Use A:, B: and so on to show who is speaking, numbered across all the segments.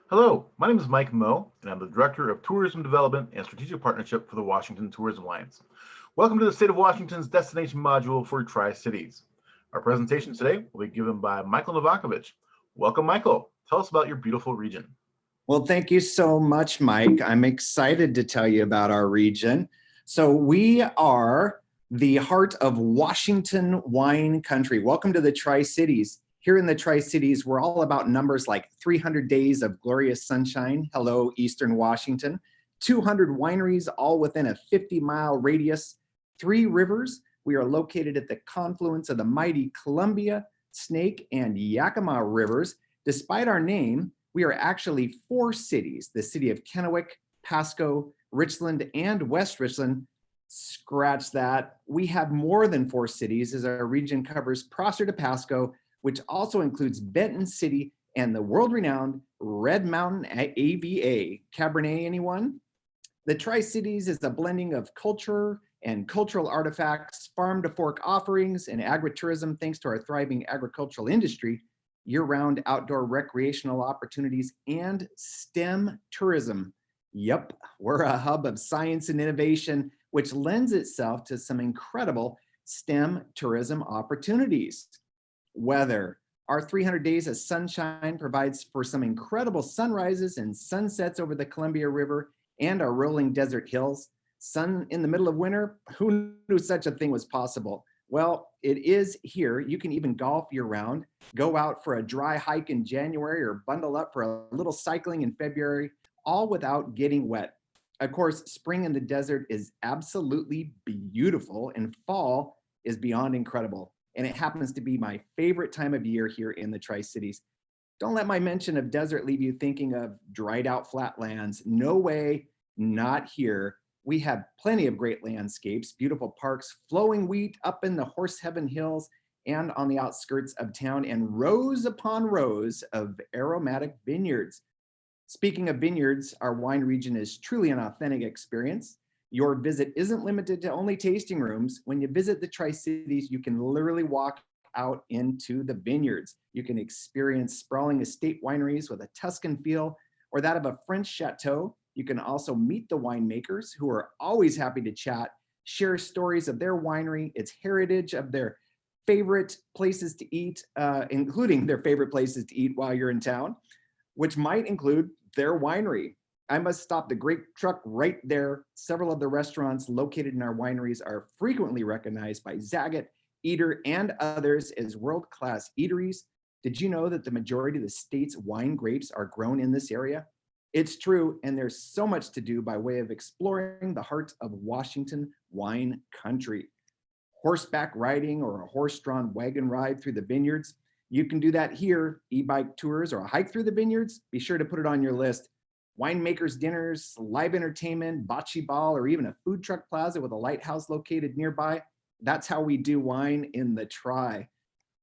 A: Hello, my name is Mike Moe, and I'm the Director of Tourism Development and Strategic Partnership for the Washington Tourism Alliance. Welcome to the State of Washington's Destination Module for Tri-Cities. Our presentation today will be given by Michael Novakovich. Welcome, Michael. Tell us about your beautiful region.
B: Well, thank you so much, Mike. I'm excited to tell you about our region. So we are the heart of Washington wine country. Welcome to the Tri-Cities. Here in the Tri-Cities, we're all about numbers like 300 days of glorious sunshine. Hello, Eastern Washington. 200 wineries, all within a 50-mile radius. 3 rivers. We are located at the confluence of the mighty Columbia, Snake, and Yakima rivers. Despite our name, we are actually 4 cities: the city of Kennewick, Pasco, Richland, and West Richland. Scratch that. We have more than 4 cities, as our region covers Prosser to Pasco, which also includes Benton City and the world-renowned Red Mountain AVA. Cabernet, anyone? The Tri-Cities is a blending of culture and cultural artifacts, farm-to-fork offerings, and agritourism, thanks to our thriving agricultural industry, year-round outdoor recreational opportunities, and STEM tourism. Yep, we're a hub of science and innovation, which lends itself to some incredible STEM tourism opportunities. Weather. Our 300 days of sunshine provides for some incredible sunrises and sunsets over the Columbia River and our rolling desert hills. Sun in the middle of winter, who knew such a thing was possible? Well, it is here. You can even golf year-round, go out for a dry hike in January, or bundle up for a little cycling in February, all without getting wet. Of course, spring in the desert is absolutely beautiful, and fall is beyond incredible. And it happens to be my favorite time of year here in the Tri-Cities. Don't let my mention of desert leave you thinking of dried out flatlands. No way, not here. We have plenty of great landscapes, beautiful parks, flowing wheat up in the Horse Heaven Hills and on the outskirts of town, and rows upon rows of aromatic vineyards. Speaking of vineyards, our wine region is truly an authentic experience. Your visit isn't limited to only tasting rooms. When you visit the Tri-Cities, you can literally walk out into the vineyards. You can experience sprawling estate wineries with a Tuscan feel, or that of a French chateau. You can also meet the winemakers, who are always happy to chat, share stories of their winery, its heritage, of their favorite places to eat, including their favorite places to eat while you're in town, which might include their winery. I must stop the grape truck right there. Several of the restaurants located in our wineries are frequently recognized by Zagat, Eater, and others as world-class eateries. Did you know that the majority of the state's wine grapes are grown in this area? It's true, and there's so much to do by way of exploring the heart of Washington wine country. Horseback riding or a horse-drawn wagon ride through the vineyards. You can do that here. E-bike tours or a hike through the vineyards. Be sure to put it on your list. Winemakers dinners, live entertainment, bocce ball, or even a food truck plaza with a lighthouse located nearby. That's how we do wine in the Tri.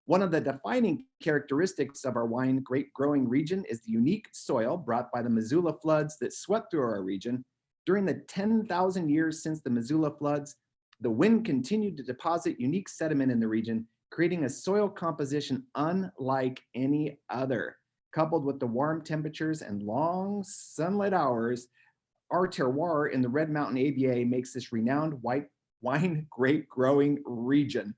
B: One of the defining characteristics of our wine grape growing region is the unique soil brought by the Missoula floods that swept through our region. During the 10,000 years since the Missoula floods, the wind continued to deposit unique sediment in the region, creating a soil composition unlike any other. Coupled with the warm temperatures and long sunlit hours, our terroir in the Red Mountain AVA makes this renowned white wine grape growing region.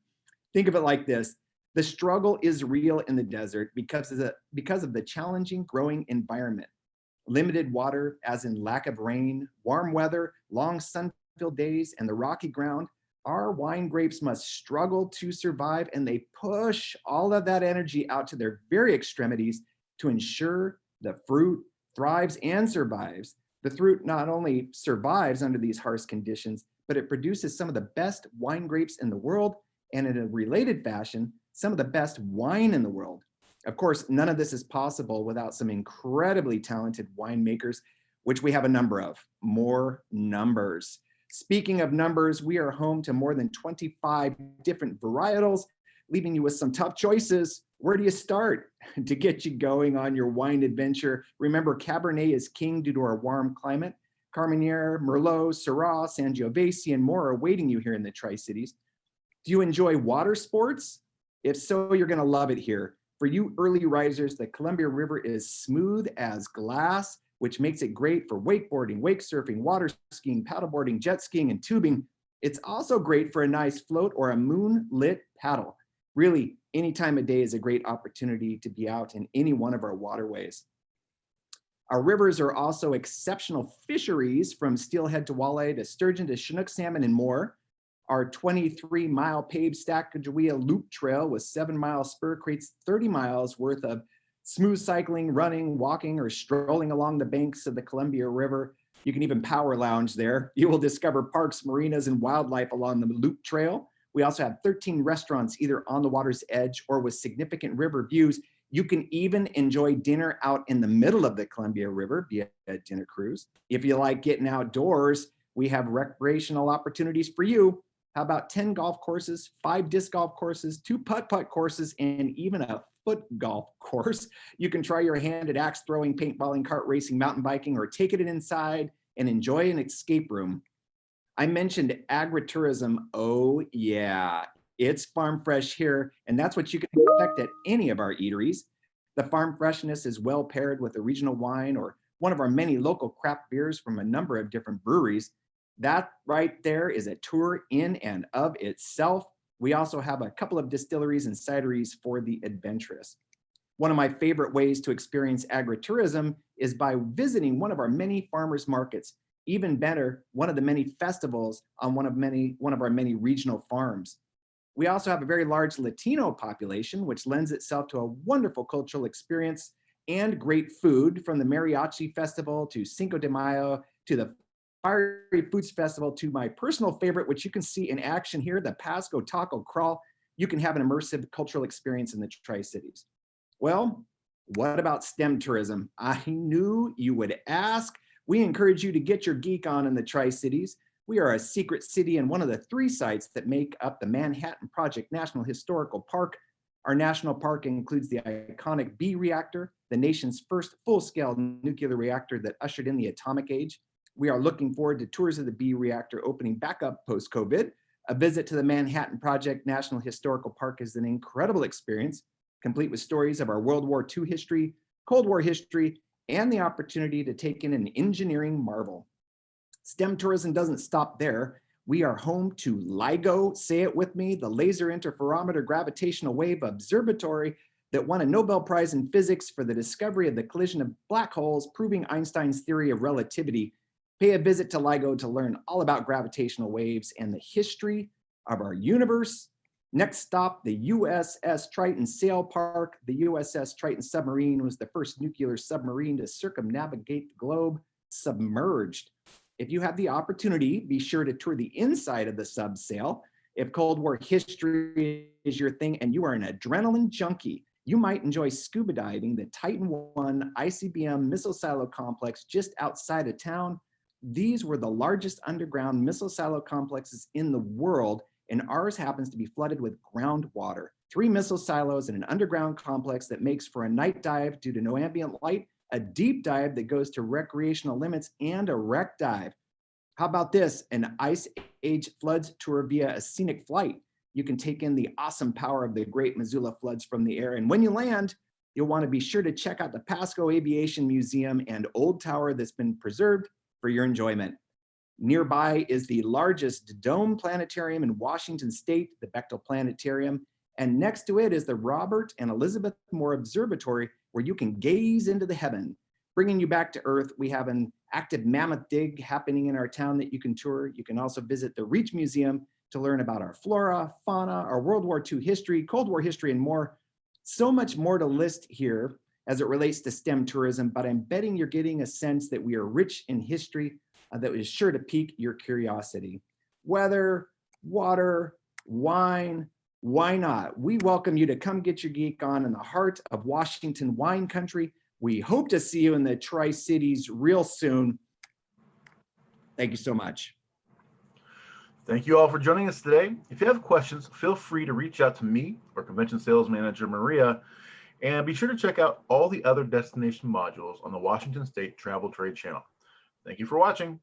B: Think of it like this. The struggle is real in the desert because of the challenging growing environment. Limited water, as in lack of rain, warm weather, long sun-filled days, and the rocky ground. Our wine grapes must struggle to survive, and they push all of that energy out to their very extremities to ensure the fruit thrives and survives. The fruit not only survives under these harsh conditions, but it produces some of the best wine grapes in the world, and in a related fashion, some of the best wine in the world. Of course, none of this is possible without some incredibly talented winemakers, which we have a number of. More numbers. Speaking of numbers, we are home to more than 25 different varietals, leaving you with some tough choices. Where do you start to get you going on your wine adventure? Remember, Cabernet is king due to our warm climate. Carmenere, Merlot, Syrah, Sangiovese, and more are awaiting you here in the Tri-Cities. Do you enjoy water sports? If so, you're going to love it here. For you early risers, the Columbia River is smooth as glass, which makes it great for wakeboarding, wake surfing, water skiing, paddleboarding, jet skiing, and tubing. It's also great for a nice float or a moonlit paddle. Really, any time of day is a great opportunity to be out in any one of our waterways. Our rivers are also exceptional fisheries, from steelhead to walleye to sturgeon to Chinook salmon and more. Our 23-mile paved Sacagawea Loop Trail with 7-mile spur creates 30 miles worth of smooth cycling, running, walking, or strolling along the banks of the Columbia River. You can even power lounge there. You will discover parks, marinas, and wildlife along the Loop Trail. We also have 13 restaurants either on the water's edge or with significant river views. You can even enjoy dinner out in the middle of the Columbia River via a dinner cruise. If you like getting outdoors, we have recreational opportunities for you. How about 10 golf courses, 5 disc golf courses, 2 putt-putt courses, and even a foot golf course? You can try your hand at axe throwing, paintballing, kart racing, mountain biking, or take it inside and enjoy an escape room. I mentioned agritourism. Oh yeah, it's farm fresh here, and that's what you can expect at any of our eateries. The farm freshness is well paired with a regional wine or one of our many local craft beers from a number of different breweries. That right there is a tour in and of itself. We also have a couple of distilleries and cideries for the adventurous. One of my favorite ways to experience agritourism is by visiting one of our many farmers markets. Even better, one of the many festivals on one of our many regional farms. We also have a very large Latino population, which lends itself to a wonderful cultural experience and great food, from the Mariachi Festival to Cinco de Mayo to the Fiery Foods Festival to my personal favorite, which you can see in action here, the Pasco Taco Crawl. You can have an immersive cultural experience in the Tri-Cities. Well, what about STEM tourism? I knew you would ask. We encourage you to get your geek on in the Tri-Cities. We are a secret city and one of the 3 sites that make up the Manhattan Project National Historical Park. Our national park includes the iconic B reactor, the nation's first full-scale nuclear reactor that ushered in the atomic age. We are looking forward to tours of the B reactor opening back up post-COVID. A visit to the Manhattan Project National Historical Park is an incredible experience, complete with stories of our World War II history, Cold War history, and the opportunity to take in an engineering marvel. STEM tourism doesn't stop there. We are home to LIGO, say it with me, the Laser Interferometer Gravitational Wave Observatory that won a Nobel Prize in Physics for the discovery of the collision of black holes, proving Einstein's theory of relativity. Pay a visit to LIGO to learn all about gravitational waves and the history of our universe. Next stop, the USS Triton Sail Park. The USS Triton submarine was the first nuclear submarine to circumnavigate the globe submerged. If you have the opportunity, be sure to tour the inside of the subsail. If Cold War history is your thing and you are an adrenaline junkie, you might enjoy scuba diving the Titan I ICBM missile silo complex just outside of town. These were the largest underground missile silo complexes in the world, and ours happens to be flooded with groundwater. 3 missile silos and an underground complex that makes for a night dive due to no ambient light, a deep dive that goes to recreational limits, and a wreck dive. How about this? An Ice Age floods tour via a scenic flight. You can take in the awesome power of the Great Missoula floods from the air. And when you land, you'll want to be sure to check out the Pasco Aviation Museum and Old Tower that's been preserved for your enjoyment. Nearby is the largest dome planetarium in Washington State, the Bechtel Planetarium. And next to it is the Robert and Elizabeth Moore Observatory, where you can gaze into the heaven. Bringing you back to Earth, we have an active mammoth dig happening in our town that you can tour. You can also visit the Reach Museum to learn about our flora, fauna, our World War II history, Cold War history, and more. So much more to list here as it relates to STEM tourism, but I'm betting you're getting a sense that we are rich in history that is sure to pique your curiosity. Weather, water, wine, why not? We welcome you to come get your geek on in the heart of Washington wine country. We hope to see you in the Tri-Cities real soon. Thank you so much.
A: Thank you all for joining us today. If you have questions, feel free to reach out to me or Convention Sales Manager Maria, and be sure to check out all the other destination modules on the Washington State Travel Trade Channel. Thank you for watching.